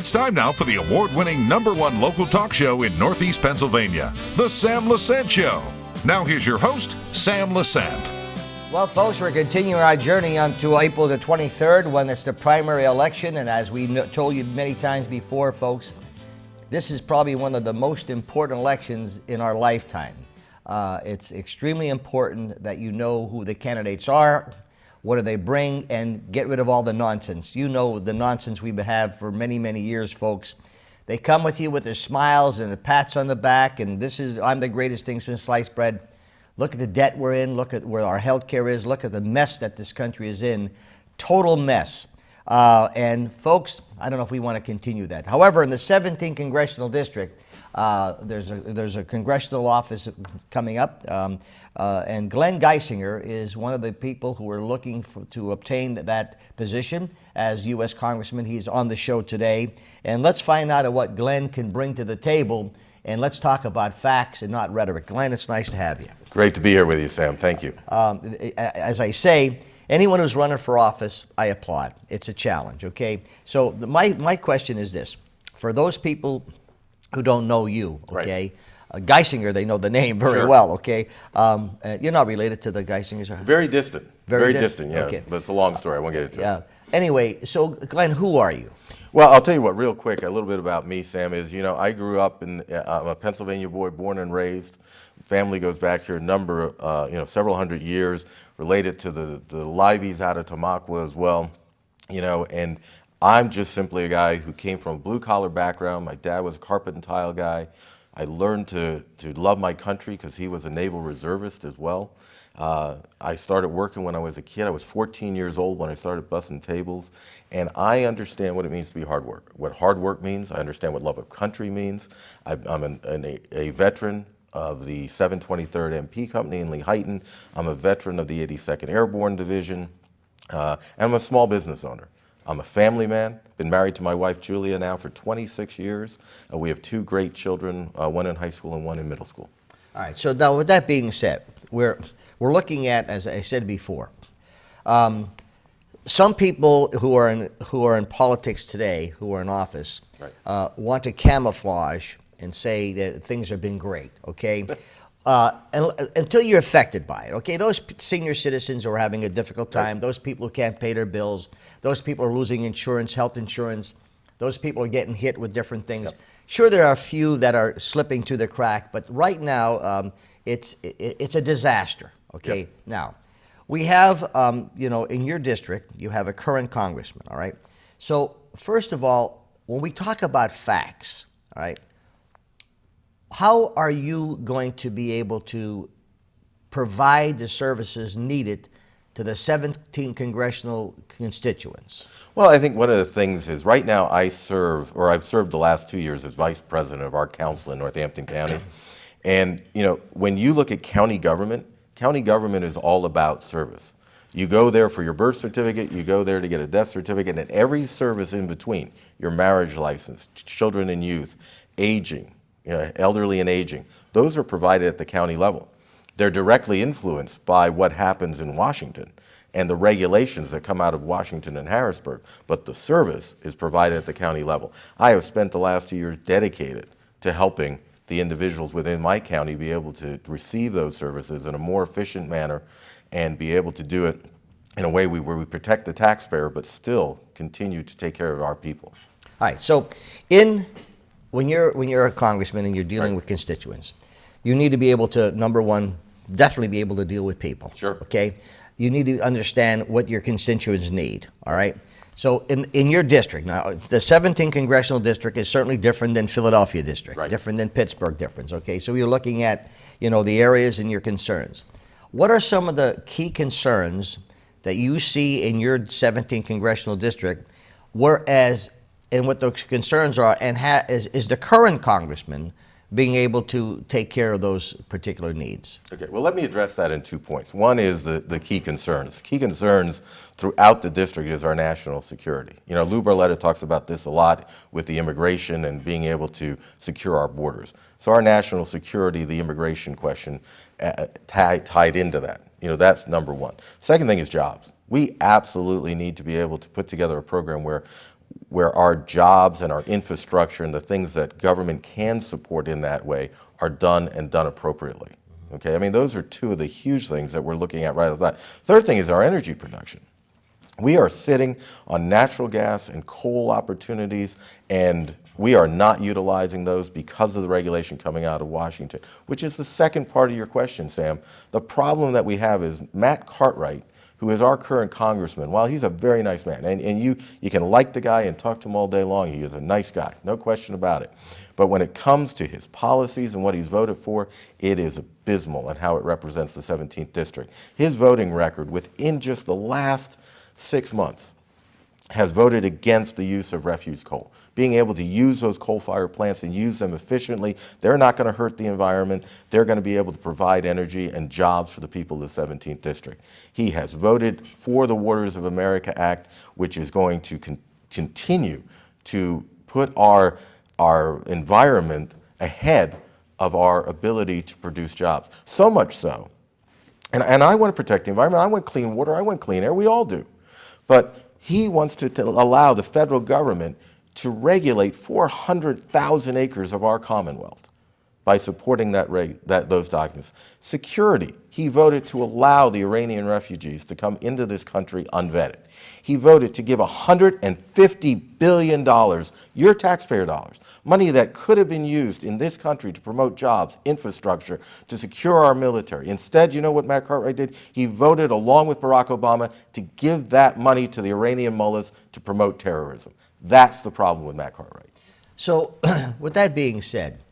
It's time now for the award-winning #1 local talk show in Northeast Pennsylvania, The Sam Lesante Show. Now here's your host, Sam Lesante. Well, folks, we're continuing our journey until April the 23rd when it's the primary election. And as we told you many times before, folks, this is probably one of the most important elections in our lifetime. It's extremely important that you know who the candidates are, what do they bring, and get rid of all the nonsense. You know the nonsense we've had for many, many years, folks. They come with you with their smiles and the pats on the back, and I'm the greatest thing since sliced bread. Look at the debt we're in. Look at where our health care is. Look at the mess that this country is in. Total mess. And folks, I don't know if we want to continue that. However, in the 17th Congressional District, there's a congressional office coming up, and Glenn Geissinger is one of the people who are looking to obtain that position as U.S. Congressman. He's on the show today, and let's find out what Glenn can bring to the table, and let's talk about facts and not rhetoric. Glenn, it's nice to have you. Great to be here with you, Sam. Thank you. As I say, anyone who's running for office, I applaud. It's a challenge, okay? So my question is this. For those people who don't know you, okay? Right. Geisinger, they know the name very well, okay? You're not related to the Geisingers? Very distant. Very distant, yeah. Okay. But it's a long story. I won't get into it. Anyway, so Glenn, who are you? Well, I'll tell you what, real quick, a little bit about me, Sam, is, I grew up I'm a Pennsylvania boy, born and raised. Family goes back here several hundred years, related to the Liveys out of Tamaqua as well, and I'm just simply a guy who came from a blue-collar background. My dad was a carpet and tile guy. I learned to love my country because he was a naval reservist as well. I started working when I was a kid. I was 14 years old when I started bussing tables, and I understand what it means to be hard work. What hard work means, I understand what love of country means. I'm a veteran of the 723rd MP Company in Lehighton. I'm a veteran of the 82nd Airborne Division, and I'm a small business owner. I'm a family man, been married to my wife Julia now for 26 years. We have two great children, one in high school and one in middle school. All right, so now with that being said, we're looking at, as I said before, some people who are in politics today, who are in office, want to camouflage and say that things have been great, okay? Until you're affected by it, okay? Those senior citizens who are having a difficult time, those people who can't pay their bills, those people are losing insurance, health insurance, those people are getting hit with different things. Yep. Sure, there are a few that are slipping through the crack, but right now it's a disaster, okay? Yep. Now, we have, in your district, you have a current congressman, all right? So first of all, when we talk about facts, all right, how are you going to be able to provide the services needed to the 17 congressional constituents? Well, I think one of the things is right now I've served the last 2 years as vice president of our council in Northampton County. And, when you look at county government is all about service. You go there for your birth certificate, you go there to get a death certificate, and every service in between, your marriage license, children and youth, aging, elderly and aging, those are provided at the county level. They're directly influenced by what happens in Washington and the regulations that come out of Washington and Harrisburg, but the service is provided at the county level. I have spent the last 2 years dedicated to helping the individuals within my county be able to receive those services in a more efficient manner and be able to do it in a way where we protect the taxpayer but still continue to take care of our people. All right, so when you're a congressman and you're dealing with constituents, you need to be able to, number one, definitely be able to deal with people. Sure. Okay? You need to understand what your constituents need, all right? So in your district, now, the 17th Congressional District is certainly different than Philadelphia District, different than Pittsburgh difference, okay? So you're looking at, the areas and your concerns. What are some of the key concerns that you see in your 17th Congressional District, and what those concerns are, and is the current congressman being able to take care of those particular needs? Okay, well, let me address that in 2 points. One is the key concerns. Key concerns throughout the district is our national security. Lou Barletta talks about this a lot with the immigration and being able to secure our borders. So our national security, the immigration question, tied into that. That's number one. Second thing is jobs. We absolutely need to be able to put together a program where where our jobs and our infrastructure and the things that government can support in that way are done and done appropriately. Okay, I mean, those are two of the huge things that we're looking at right off the bat. Third thing is our energy production. We are sitting on natural gas and coal opportunities, and we are not utilizing those because of the regulation coming out of Washington, which is the second part of your question, Sam. The problem that we have is Matt Cartwright, who is our current congressman, while he's a very nice man, and you can like the guy and talk to him all day long, he is a nice guy, no question about it. But when it comes to his policies and what he's voted for, it is abysmal in how it represents the 17th district. His voting record within just the last 6 months has voted against the use of refuse coal. Being able to use those coal-fired plants and use them efficiently, they're not going to hurt the environment. They're going to be able to provide energy and jobs for the people of the 17th district. He has voted for the Waters of America Act, which is going to continue to put our environment ahead of our ability to produce jobs. So much so, and I want to protect the environment. I want clean water. I want clean air. We all do. But he wants to allow the federal government to regulate 400,000 acres of our Commonwealth by supporting those documents. Security, he voted to allow the Iranian refugees to come into this country unvetted. He voted to give $150 billion, your taxpayer dollars, money that could have been used in this country to promote jobs, infrastructure, to secure our military. Instead, you know what Matt Cartwright did? He voted, along with Barack Obama, to give that money to the Iranian mullahs to promote terrorism. That's the problem with Matt Cartwright. So, with that being said,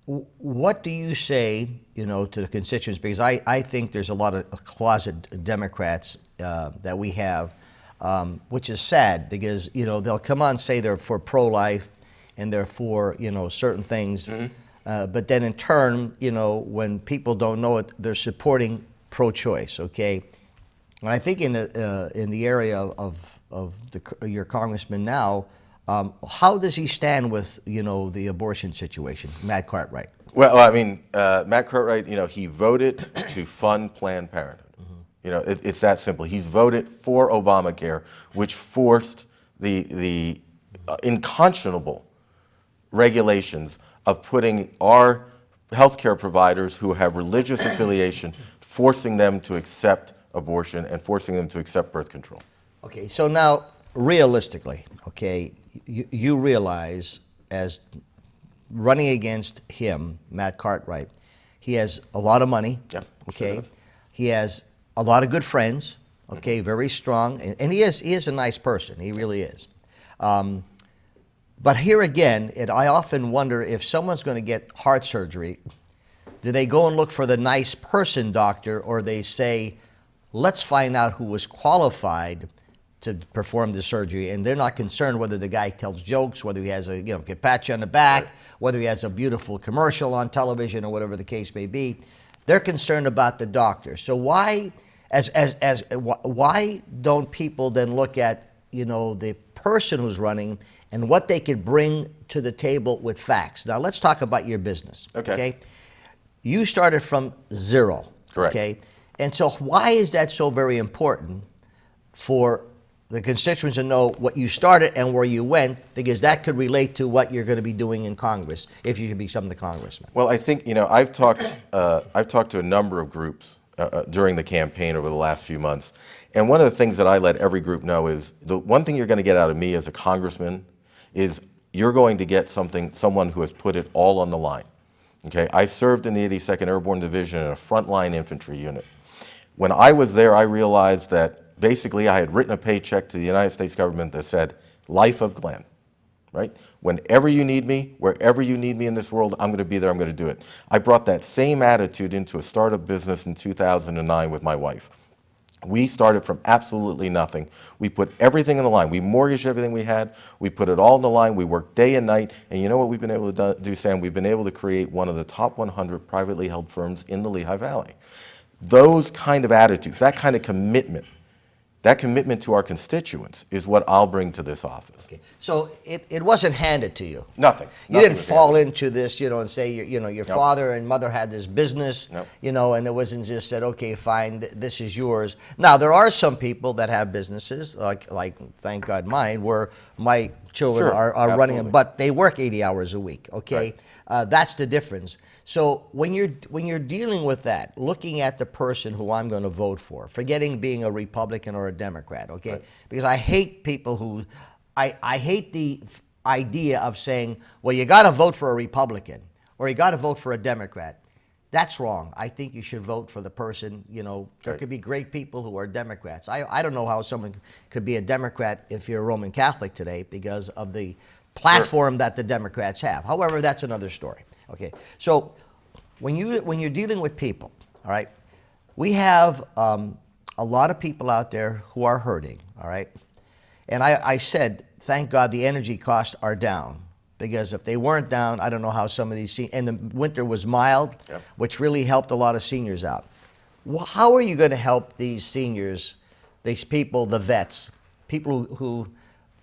what do you say, to the constituents? Because I think there's a lot of closet Democrats that we have, which is sad because, they'll come on and say they're for pro-life and they're for, certain things. Mm-hmm. But then in turn, when people don't know it, they're supporting pro-choice, okay? And I think in the area of your congressman now, how does he stand with, the abortion situation, Matt Cartwright? Well, I mean, Matt Cartwright, he voted to fund Planned Parenthood. Mm-hmm. It's that simple. He's voted for Obamacare, which forced the unconscionable regulations of putting our healthcare providers who have religious affiliation, forcing them to accept abortion and forcing them to accept birth control. Okay, so now, realistically, okay, you realize as running against him, Matt Cartwright, he has a lot of money, yeah, okay? Sure he has a lot of good friends, okay, mm-hmm. Very strong, and he is a nice person, he really is. But here again, I often wonder if someone's going to get heart surgery, do they go and look for the nice person doctor, or they say, let's find out who was qualified to perform the surgery, and they're not concerned whether the guy tells jokes, whether he has a can pat you on the back, whether he has a beautiful commercial on television, or whatever the case may be. They're concerned about the doctor. So why don't people then look at the person who's running and what they could bring to the table with facts? Now let's talk about your business. Okay. You started from zero. Correct. Okay. And so why is that so very important for the constituents to know what you started and where you went, because that could relate to what you're going to be doing in Congress if you become the congressman? Well, I think I've talked to a number of groups during the campaign over the last few months, and one of the things that I let every group know is the one thing you're going to get out of me as a congressman is you're going to get someone who has put it all on the line. Okay, I served in the 82nd Airborne Division in a frontline infantry unit. When I was there, I realized that basically I had written a paycheck to the United States government that said, life of Glenn, right? Whenever you need me, wherever you need me in this world, I'm going to be there, I'm going to do it. I brought that same attitude into a startup business in 2009 with my wife. We started from absolutely nothing. We put everything on the line. We mortgaged everything we had. We put it all on the line. We worked day and night. And you know what we've been able to do, Sam? We've been able to create one of the top 100 privately held firms in the Lehigh Valley. Those kind of attitudes, that kind of commitment That commitment to our constituents is what I'll bring to this office. Okay. So it wasn't handed to you. Nothing. You Nothing didn't was fall handed. into this, and say, your Nope. father and mother had this business, Nope. and it wasn't just said, okay, fine, this is yours. Now, there are some people that have businesses, like thank God mine, where my children Sure, are running them, absolutely. but they work 80 hours a week, okay? Right. That's the difference. So when you're dealing with that, looking at the person who I'm going to vote for, forgetting being a Republican or a Democrat, okay? Right. Because I hate people who, I hate the idea of saying, well, you got to vote for a Republican or you got to vote for a Democrat. That's wrong. I think you should vote for the person, there Right. could be great people who are Democrats. I don't know how someone could be a Democrat if you're a Roman Catholic today because of the platform that the Democrats have. However, that's another story. Okay, so when you're dealing with people, all right, we have a lot of people out there who are hurting, all right, and I said, thank God the energy costs are down, because if they weren't down, I don't know how some of these and the winter was mild, Yep. which really helped a lot of seniors out. Well, how are you going to help these seniors, these people, the vets, people who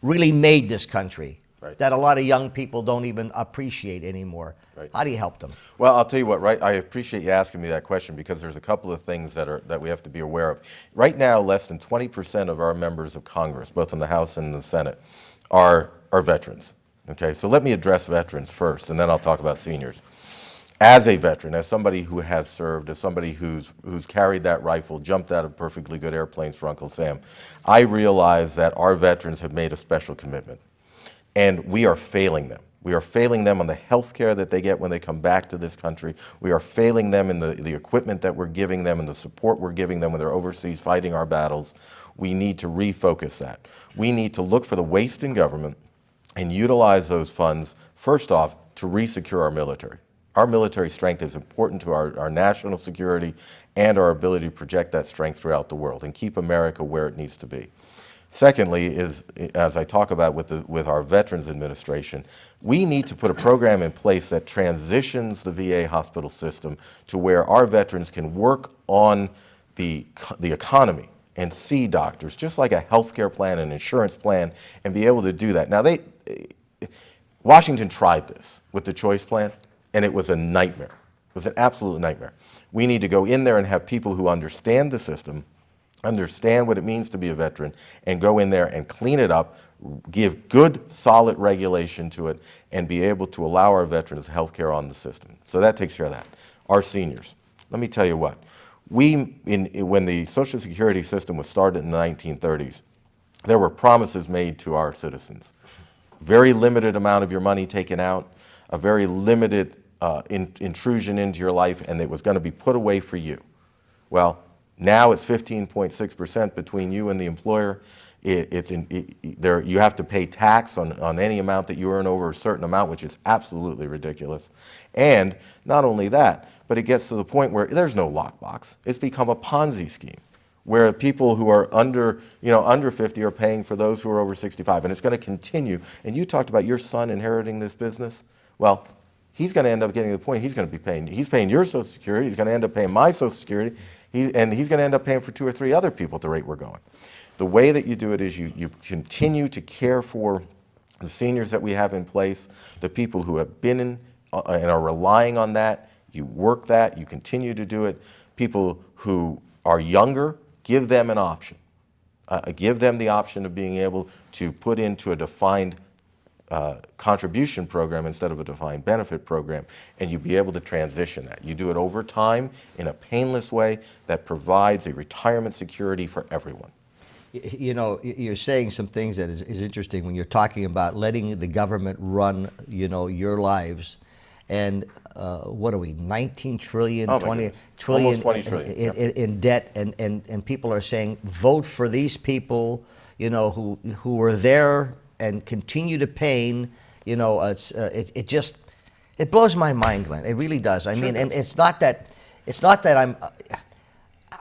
really made this country? Right. That a lot of young people don't even appreciate anymore. Right. How do you help them? Well, I'll tell you what, right? I appreciate you asking me that question because there's a couple of things that we have to be aware of. Right now, less than 20% of our members of Congress, both in the House and the Senate, are veterans. Okay, so let me address veterans first, and then I'll talk about seniors. As a veteran, as somebody who has served, as somebody who's carried that rifle, jumped out of perfectly good airplanes for Uncle Sam, I realize that our veterans have made a special commitment. And we are failing them. We are failing them on the health care that they get when they come back to this country. We are failing them in the equipment that we're giving them and the support we're giving them when they're overseas fighting our battles. We need to refocus that. We need to look for the waste in government and utilize those funds, first off, to re-secure our military. Our military strength is important to our national security and our ability to project that strength throughout the world and keep America where it needs to be. Secondly, is as I talk about with our Veterans Administration, we need to put a program in place that transitions the VA hospital system to where our veterans can work on the economy and see doctors, just like a health care plan, an insurance plan, and be able to do that. Now, Washington tried this with the choice plan, and it was a nightmare. It was an absolute nightmare. We need to go in there and have people who understand the system, understand what it means to be a veteran, and go in there and clean it up, give good, solid regulation to it, and be able to allow our veterans health care on the system. So that takes care of that. Our seniors, let me tell you what. When the Social Security system was started in the 1930s, there were promises made to our citizens. Very limited amount of your money taken out, a very limited intrusion into your life, and it was going to be put away for you. Well, now it's 15.6% between you and the employer. You have to pay tax on any amount that you earn over a certain amount, which is absolutely ridiculous. And not only that, but it gets to the point where there's no lockbox. It's become a Ponzi scheme, where people who are under 50 are paying for those who are over 65, and it's going to continue. And you talked about your son inheriting this business. Well, he's going to end up getting to the point he's paying your Social Security, he's going to end up paying my Social Security, and he's going to end up paying for 2 or 3 other people at the rate we're going. The way that you do it is you continue to care for the seniors that we have in place, the people who have been in and are relying on that. You work that, you continue to do it. People who are younger, give them an option. Give them the option of being able to put into a defined contribution program instead of a defined benefit program, and you be able to transition that. You do it over time in a painless way that provides a retirement security for everyone. You're saying some things that is interesting when you're talking about letting the government run, your lives. And what are we, 19 trillion, 20 trillion, almost 20 trillion in debt, and people are saying, vote for these people, who were there and continue to pay. It blows my mind, Glenn. It really does. I mean, and it's not that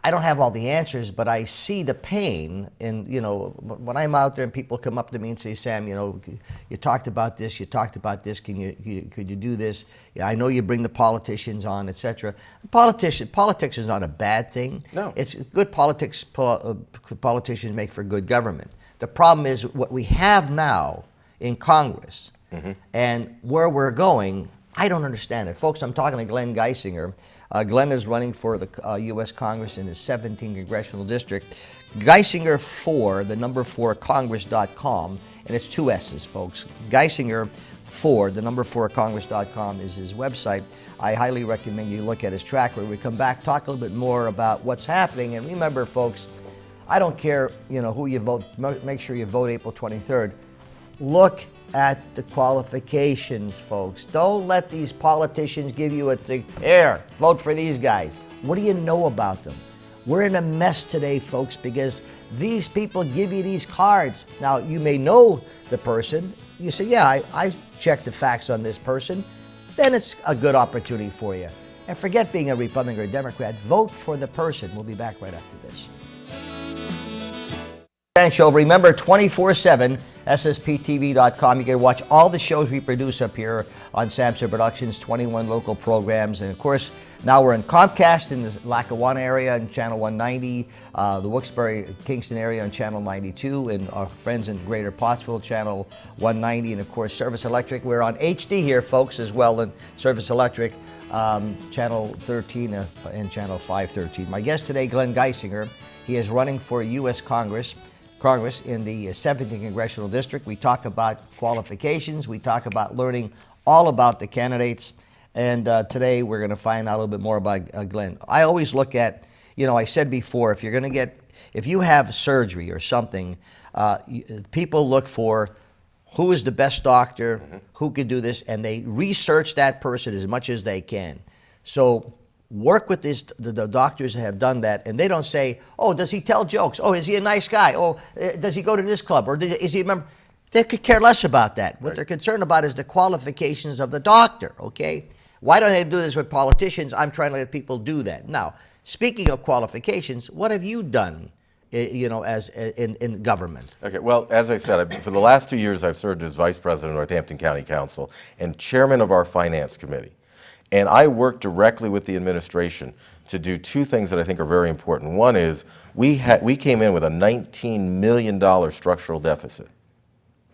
I don't have all the answers, but I see the pain. And, you know, when I'm out there and people come up to me and say, Sam, you know, you talked about this, could you do this? Yeah, I know you bring the politicians on, etc. Politics is not a bad thing. No. It's good politics, politicians make for good government. The problem is what we have now in Congress and where we're going, I don't understand it. Folks, I'm talking to Glenn Geissinger. Glenn is running for the U.S. Congress in his 17th Congressional District. Geissinger 4, the number 4, Congress.com, and it's 2 S's, folks. Geissinger 4, the number 4, Congress.com is his website. I highly recommend you look at his track where we come back, talk a little bit more about what's happening. And remember, folks, I don't care, you know, who you vote. Make sure you vote April 23rd. Look at the qualifications, folks. Don't let these politicians give you a thing. Here, vote for these guys. What do you know about them? We're in a mess today, folks, because these people give you these cards. Now, you may know the person. You say, yeah, I checked the facts on this person. Then it's a good opportunity for you. And forget being a Republican or a Democrat. Vote for the person. We'll be back right after this. Show. Remember, 24/7, SSPTV.com. You can watch all the shows we produce up here on Samson Productions, 21 local programs. And of course, now we're in Comcast in the Lackawanna area on Channel 190, the Wilkes-Barre, Kingston area on Channel 92, and our friends in Greater Pottsville, Channel 190. And of course, Service Electric. We're on HD here, folks, as well, in Service Electric, Channel 13 and Channel 513. My guest today, Glenn Geissinger. He is running for U.S. Congress in the 17th Congressional District. We talk about qualifications. We talk about learning all about the candidates. And today we're going to find out a little bit more about Glenn. I always look at, you know, I said before, if you have surgery or something, people look for who is the best doctor, who could do this, and they research that person as much as they can. So work with the doctors that have done that, and they don't say, oh, does he tell jokes? Oh, is he a nice guy? Oh, does he go to this club? Or is he a member? They could care less about that. What they're concerned about is the qualifications of the doctor, okay? Why don't they do this with politicians? I'm trying to let people do that. Now, speaking of qualifications, what have you done, you know, as in government? Okay, well, as I said, for the last 2 years, I've served as Vice President of Northampton County Council and Chairman of our Finance Committee. And I work directly with the administration to do 2 things that I think are very important. One is we came in with a $19 million structural deficit.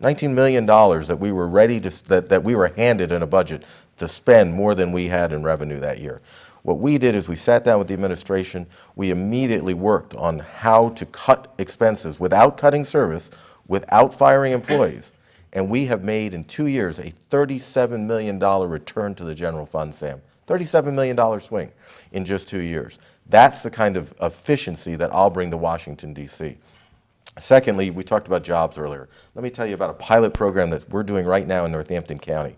$19 million that we were ready to, that we were handed in a budget to spend more than we had in revenue that year. What we did is we sat down with the administration. We immediately worked on how to cut expenses without cutting service, without firing employees. And we have made in 2 years a $37 million return to the general fund, Sam. $37 million swing in just 2 years. That's the kind of efficiency that I'll bring to Washington, D.C. Secondly, we talked about jobs earlier. Let me tell you about a pilot program that we're doing right now in Northampton County.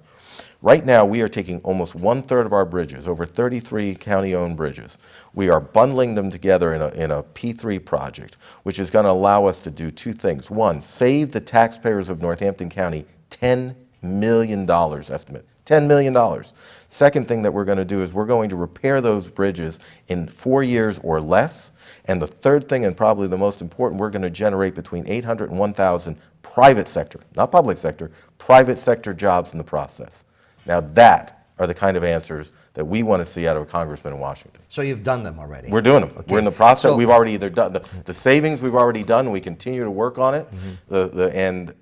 Right now, we are taking almost 1/3 of our bridges, over 33 county-owned bridges. We are bundling them together in a P3 project, which is going to allow us to do 2 things. One, save the taxpayers of Northampton County $10 million estimate. $10 million. Second thing that we're going to do is we're going to repair those bridges in 4 years or less. And the third thing, and probably the most important, we're going to generate between 800 and 1,000 private sector, not public sector, private sector jobs in the process. Now that are the kind of answers that we want to see out of a congressman in Washington. So you've done them already? We're doing them. Okay. We're in the process. So, we've already either done the savings. We've already done. We continue to work on it.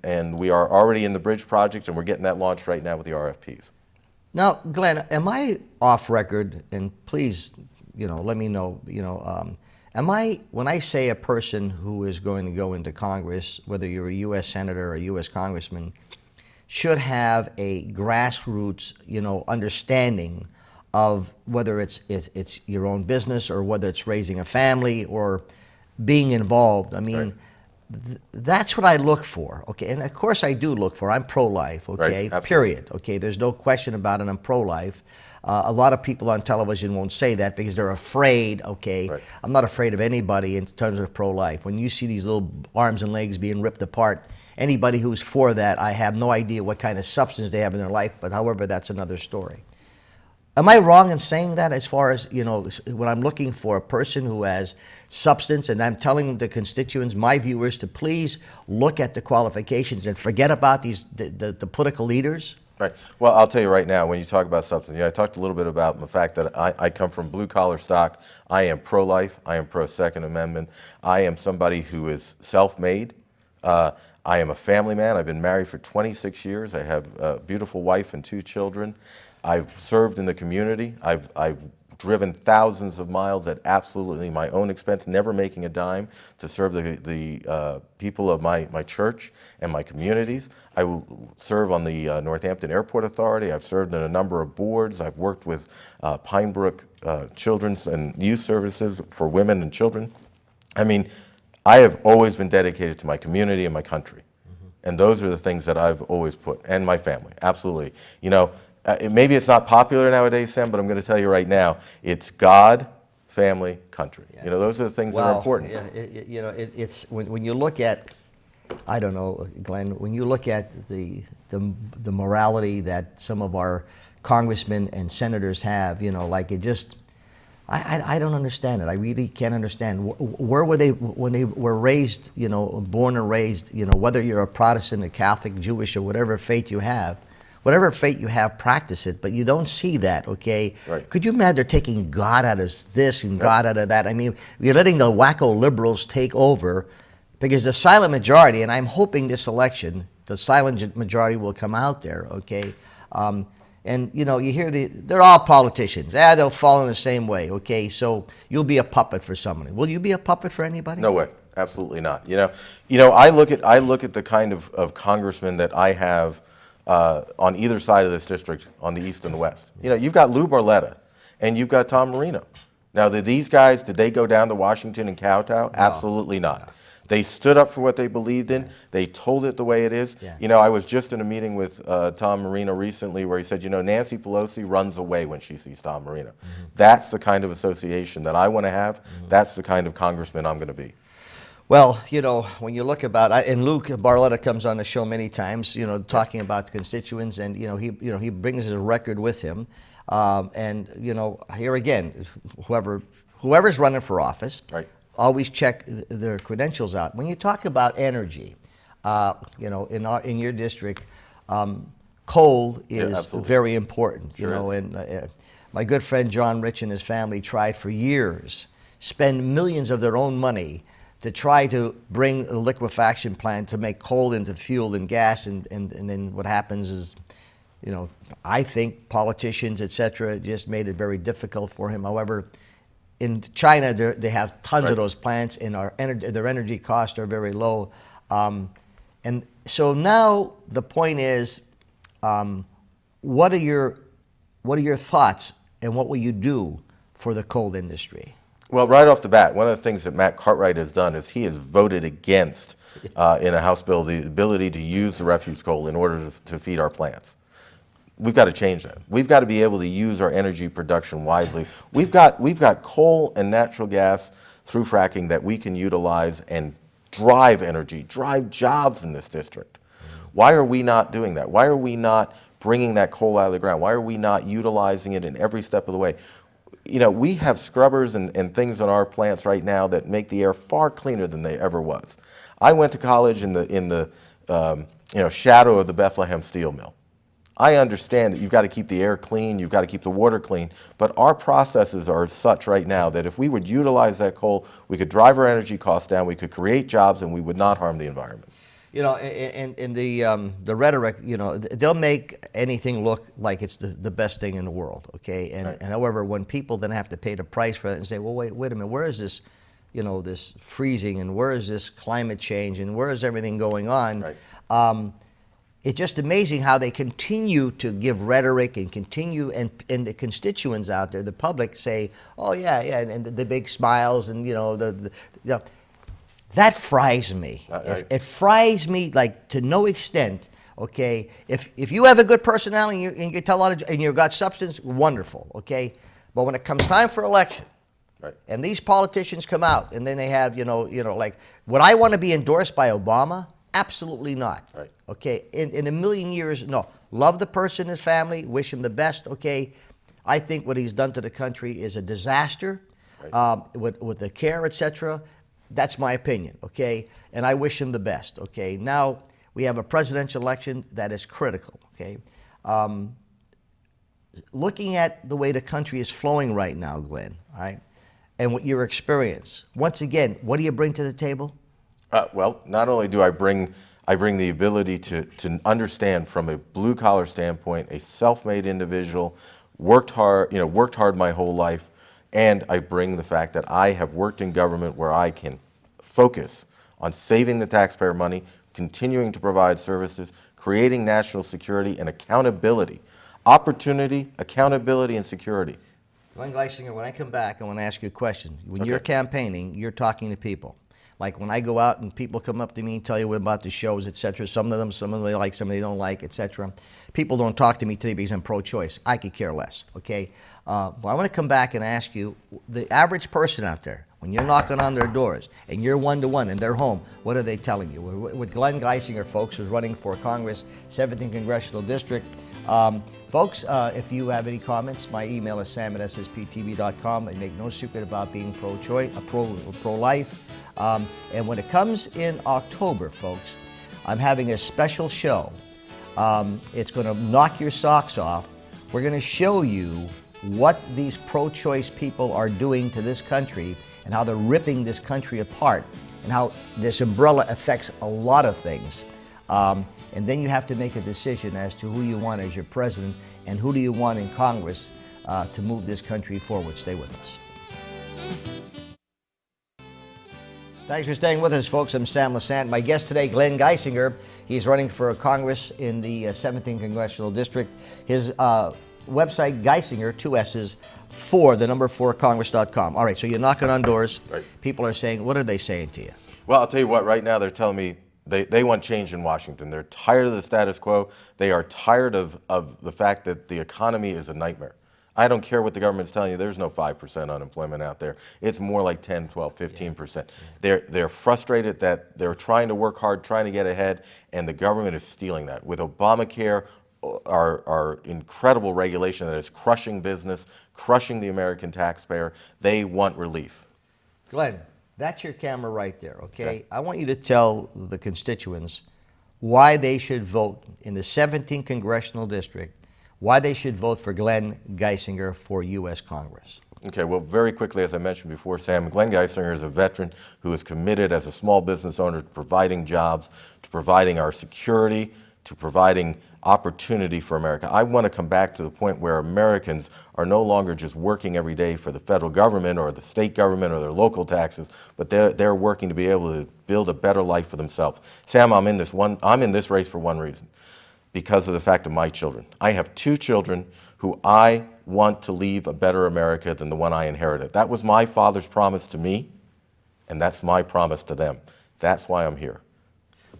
And we are already in the bridge project, and we're getting that launched right now with the RFPs. Now, Glenn, am I off record? And please, you know, let me know. You know, when I say a person who is going to go into Congress, whether you're a U.S. senator or a U.S. congressman, should have a grassroots, you know, understanding of whether it's your own business or whether it's raising a family or being involved. I mean, that's what I look for, okay? And of course I do look for, I'm pro-life, okay? Right, period, okay? There's no question about it, I'm pro-life. A lot of people on television won't say that because they're afraid, okay? Right. I'm not afraid of anybody in terms of pro-life. When you see these little arms and legs being ripped apart, anybody who's for that, I have no idea what kind of substance they have in their life, but however, that's another story. Am I wrong in saying that, as far as, when I'm looking for a person who has substance and I'm telling the constituents, my viewers, to please look at the qualifications and forget about the political leaders? Right. Well, I'll tell you right now, when you talk about substance, I talked a little bit about the fact that I come from blue-collar stock. I am pro-life. I am pro-Second Amendment. I am somebody who is self-made. I am a family man. I've been married for 26 years. I have a beautiful wife and 2 children. I've served in the community. I've driven thousands of miles at absolutely my own expense, never making a dime, to serve the people of my church and my communities. I will serve on the Northampton Airport Authority. I've served in a number of boards. I've worked with Pine Brook Children's and Youth Services for women and children. I mean, I have always been dedicated to my community and my country. And those are the things that I've always put, and my family, absolutely. Maybe it's not popular nowadays, Sam, but I'm going to tell you right now, it's God, family, country. Yeah. Those are the things that are important. Yeah, it's when you look at, I don't know, Glenn, when you look at the morality that some of our congressmen and senators have, I don't understand it. I really can't understand. Where were they when they were raised, born and raised, whether you're a Protestant, a Catholic, Jewish, or whatever faith you have, practice it, but you don't see that, okay? Right. Could you imagine they're taking God out of this and God out of that? I mean, you're letting the wacko liberals take over, because the silent majority, and I'm hoping this election, the silent majority will come out there, okay? And, you hear they're all politicians. They'll fall in the same way, okay? So you'll be a puppet for somebody. Will you be a puppet for anybody? No way. Absolutely not. I look at the kind of congressman that I have on either side of this district, on the east and the west. You've got Lou Barletta and you've got Tom Marino. Now, did they go down to Washington and kowtow? No. Absolutely not. No. They stood up for what they believed in. They told it the way it is. Yeah. I was just in a meeting with Tom Marino recently where he said, Nancy Pelosi runs away when she sees Tom Marino. Mm-hmm. That's the kind of association that I want to have. Mm-hmm. That's the kind of congressman I'm going to be. Well, when you look about, and Luke Barletta comes on the show many times, talking about the constituents, and he brings his record with him, and here again, whoever's running for office, right, always check their credentials out. When you talk about energy, in your district, coal is very important. Sure and my good friend John Rich and his family tried for years, spend millions of their own money to try to bring a liquefaction plant to make coal into fuel and gas, and then what happens is, I think politicians, etc., just made it very difficult for him. However, in China, they have tons of those plants, and their energy costs are very low. And so now the point is, what are your thoughts, and what will you do for the coal industry? Well, right off the bat, one of the things that Matt Cartwright has done is he has voted against, in a House bill, the ability to use the refuse coal in order to feed our plants. We've got to change that. We've got to be able to use our energy production wisely. We've got coal and natural gas through fracking that we can utilize and drive energy, drive jobs in this district. Why are we not doing that? Why are we not bringing that coal out of the ground? Why are we not utilizing it in every step of the way? We have scrubbers and things on our plants right now that make the air far cleaner than they ever was. I went to college in the shadow of the Bethlehem steel mill. I understand that you've got to keep the air clean, you've got to keep the water clean, but our processes are such right now that if we would utilize that coal, we could drive our energy costs down, we could create jobs, and we would not harm the environment. In the rhetoric, they'll make anything look like it's the best thing in the world, okay? And however, when people then have to pay the price for it and say, well, wait a minute, where is this, this freezing, and where is this climate change, and where is everything going on? Right. It's just amazing how they continue to give rhetoric and continue, and the constituents out there, the public, say, oh yeah, and the big smiles, and that fries me. It fries me like to no extent. Okay, if you have a good personality and you can tell a lot and you've got substance, wonderful. Okay, but when it comes time for election, right, and these politicians come out and then they have like, would I want to be endorsed by Obama? Absolutely not. Right. Okay, in a million years, no. Love the person, his family, wish him the best. Okay, I think what he's done to the country is a disaster, with the care, etc. That's my opinion, okay? And I wish him the best, okay? Now, we have a presidential election that is critical, okay? Looking at the way the country is flowing right now, Glenn, all right, and what your experience, once again, what do you bring to the table? Well, not only do I bring the ability to understand from a blue-collar standpoint, a self-made individual, worked hard my whole life, and I bring the fact that I have worked in government where I can focus on saving the taxpayer money, continuing to provide services, creating national security and accountability. Opportunity, accountability, and security. Glenn Geissinger, when I come back, I want to ask you a question. When you're campaigning, you're talking to people. Like when I go out and people come up to me and tell you about the shows, etc. Some of them they like, some they don't like, etc. People don't talk to me today because I'm pro-choice. I could care less, okay? Well, I want to come back and ask you, the average person out there, when you're knocking on their doors and you're one-to-one in their home, what are they telling you? With Glenn Geissinger, folks, who's running for Congress, 17th Congressional District. Folks, if you have any comments, my email is sam@ssptv.com. I make no secret about being pro-choice, pro-life. And when it comes in October, folks, I'm having a special show. It's going to knock your socks off. We're going to show you what these pro-choice people are doing to this country and how they're ripping this country apart and how this umbrella affects a lot of things. And then you have to make a decision as to who you want as your president and who do you want in Congress to move this country forward. Stay with us. Thanks for staying with us, folks. I'm Sam Lesante. My guest today, Glenn Geissinger. He's running for Congress in the 17th Congressional District. His website, Geissinger, 2 S's, 4 Congress.com. All right, so you're knocking on doors. Right. People are saying, what are they saying to you? Well, I'll tell you what, right now they're telling me they want change in Washington. They're tired of the status quo. They are tired of the fact that the economy is a nightmare. I don't care what the government's telling you. There's no 5% unemployment out there. It's more like 10, 12, 15%. They're frustrated that they're trying to work hard, trying to get ahead, and the government is stealing that. With Obamacare, our incredible regulation that is crushing business, crushing the American taxpayer, they want relief. Glenn, that's your camera right there, okay? I want you to tell the constituents why they should vote in the 17th Congressional District, why they should vote for Glenn Geissinger for U.S. Congress. Okay, well, very quickly, as I mentioned before, Sam, Glenn Geissinger is a veteran who is committed as a small business owner to providing jobs, to providing our security, to providing opportunity for America. I want to come back to the point where Americans are no longer just working every day for the federal government or the state government or their local taxes, but they're working to be able to build a better life for themselves. Sam, I'm in this race for one reason, because of the fact of my children. I have 2 children who I want to leave a better America than the one I inherited. That was my father's promise to me, and that's my promise to them. That's why I'm here.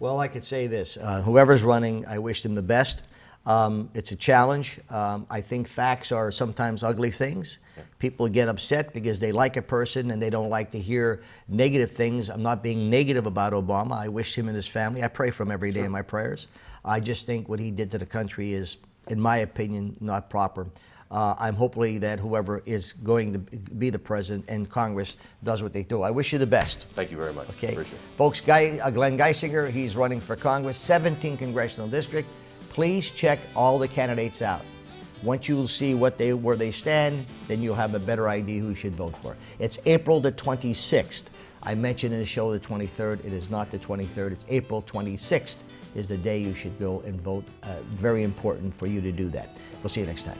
Well, I could say this. Whoever's running, I wish them the best. It's a challenge. I think facts are sometimes ugly things. People get upset because they like a person and they don't like to hear negative things. I'm not being negative about Obama. I wish him and his family. I pray for him every day in my prayers. I just think what he did to the country is, in my opinion, not proper. I'm hopefully that whoever is going to be the president and Congress does what they do. I wish you the best. Thank you very much. Okay, Appreciate it. folks. Glenn Geissinger, he's running for Congress, 17th Congressional District. Please check all the candidates out. Once you'll see where they stand, then you'll have a better idea who you should vote for. It's April the 26th. I mentioned in the show the 23rd. It is not the 23rd. It's April 26th is the day you should go and vote. Very important for you to do that. We'll see you next time.